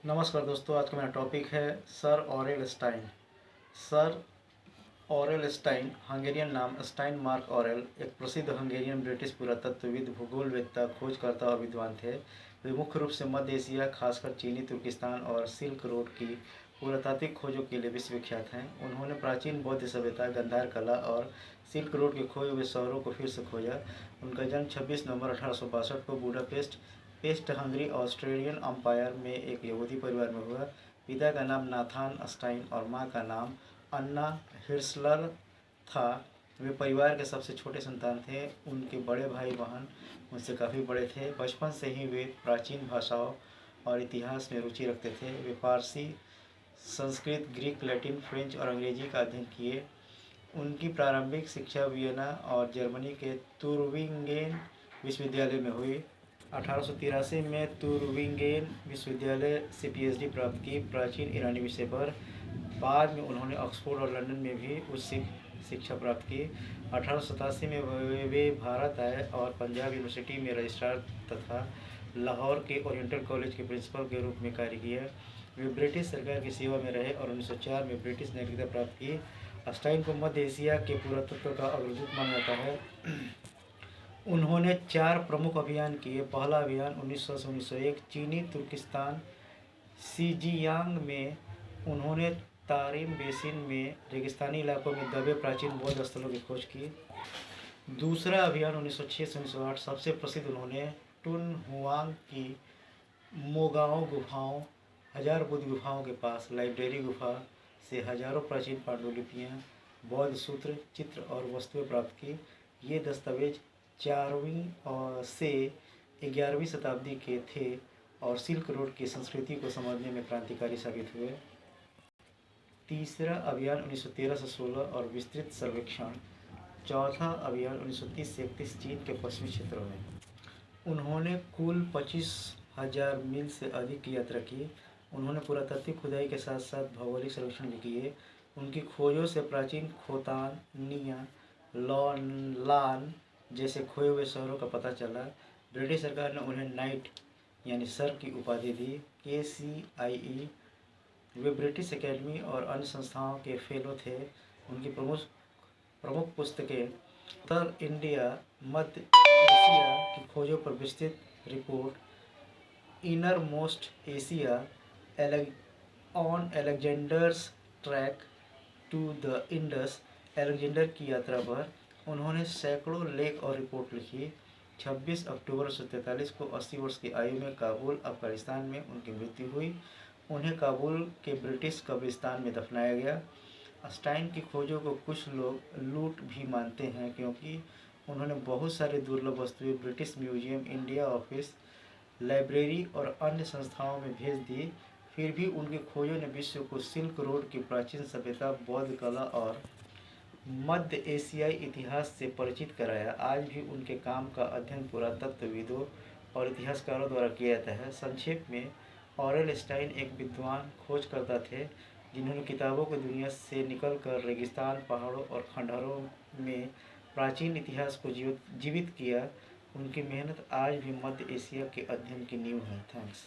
नमस्कार दोस्तों, आज का मेरा टॉपिक है sir Aurel Stein. Sir Aurel Stein Hungarian नाम स्टाइन मार्क ऑरेल एक प्रसिद्ध हंगेरियन ब्रिटिश पुरातत्वविद, भूगोलवेत्ता, खोजकर्ता और विद्वान थे। वे मुख्य रूप से मध्य एशिया, खासकर चीनी तुर्किस्तान और सिल्क रोड की पुरातात्विक खोजों के लिए विश्वविख्यात हैं। उन्होंने प्राचीन बौद्ध सभ्यता, गंधार कला और सिल्क रोड के खोए हुए शहरों को फिर से खोजा। उनका जन्म 26 नवंबर 1862 को Budapest west Hungary Australian empire में एक यहूदी परिवार में हुआ। पिता का नाम नाथान स्टाइन और मां का नाम अन्ना हिर्सलर था। वे परिवार के सबसे छोटे संतान थे। उनके बड़े भाई बहन उनसे काफ़ी बड़े थे। बचपन से ही वे प्राचीन भाषाओं और इतिहास में रुचि रखते थे। वे फारसी, संस्कृत, ग्रीक, लैटिन, फ्रेंच और अंग्रेजी का अध्ययन किए। उनकी प्रारंभिक शिक्षा वियना और जर्मनी के तुर्विंगेन विश्वविद्यालय में हुई। 1883 में तुर्विंगेन विश्वविद्यालय से पीएचडी प्राप्त की प्राचीन ईरानी विषय पर। बाद में उन्होंने ऑक्सफोर्ड और लंदन में भी उच्च शिक्षा प्राप्त की। 1887 में वे भारत आए और पंजाब यूनिवर्सिटी में रजिस्ट्रार तथा लाहौर के ओरिएंटल कॉलेज के प्रिंसिपल के रूप में कार्य किया। वे ब्रिटिश सरकार की सेवा में रहे और 1904 में ब्रिटिश नागरिकता प्राप्त की। स्टाइन को मध्य एशिया के पुरातत्व का अग्रदूत माना जाता है। उन्होंने 4 प्रमुख अभियान किए। पहला अभियान 1900 से 1901 चीनी तुर्किस्तान सीजियांग में। उन्होंने तारिम बेसिन में रेगिस्तानी इलाकों में दबे प्राचीन बौद्ध स्थलों की खोज की। दूसरा अभियान 1906 से 1908 सबसे प्रसिद्ध। उन्होंने टुन हुआंग की मोगाओ गुफाओं, हजार बुद्ध गुफाओं के पास लाइब्रेरी गुफा से हजारों प्राचीन पांडुलिपियाँ, बौद्ध सूत्र, चित्र और वस्तुएं प्राप्त की। ये दस्तावेज 4वीं से 11वीं शताब्दी के थे और सिल्क रोड की संस्कृति को समझने में क्रांतिकारी साबित हुए। तीसरा अभियान 1913 से 16 और विस्तृत सर्वेक्षण। चौथा अभियान 1930 से 31 चीन के पश्चिमी क्षेत्रों में। उन्होंने कुल 25,000 मील से अधिक की यात्रा की। उन्होंने पुरातात्विक खुदाई के साथ साथ भौगोलिक सर्वेक्षण भी किए। उनकी खोजों से प्राचीन खोतान, निया, लान जैसे खोए हुए शहरों का पता चला। ब्रिटिश सरकार ने उन्हें नाइट यानी सर की उपाधि दी। KCIE वे ब्रिटिश एकेडमी और अन्य संस्थाओं के फेलो थे। उनकी प्रमुख प्रमुख पुस्तकें उत्तर इंडिया, मध्य एशिया की खोजों पर विस्तृत रिपोर्ट, innermost Asia, on Alexander's track to the Indus, Alexander की यात्रा पर। उन्होंने सैकड़ों लेख और रिपोर्ट लिखी। 26 अक्टूबर 1943 को 80 वर्ष की आयु में काबुल, अफगानिस्तान में उनकी मृत्यु हुई। उन्हें काबुल के ब्रिटिश कब्रिस्तान में दफनाया गया। स्टाइन की खोजों को कुछ लोग लूट भी मानते हैं क्योंकि उन्होंने बहुत सारी दुर्लभ वस्तुएं British museum, India office, library और अन्य संस्थाओं में भेज दी। फिर भी उनकी खोजों ने विश्व को सिल्क रोड की प्राचीन सभ्यता, बौद्ध कला और मध्य एशियाई इतिहास से परिचित कराया। आज भी उनके काम का अध्ययन पुरातत्वविदों और इतिहासकारों द्वारा किया जाता है। संक्षेप में, ऑरेल स्टाइन एक विद्वान खोजकर्ता थे जिन्होंने किताबों की दुनिया से निकलकर रेगिस्तान, पहाड़ों और खंडहरों में प्राचीन इतिहास को जीवित किया। उनकी मेहनत आज भी मध्य एशिया के अध्ययन की नींव है। थैंक्स।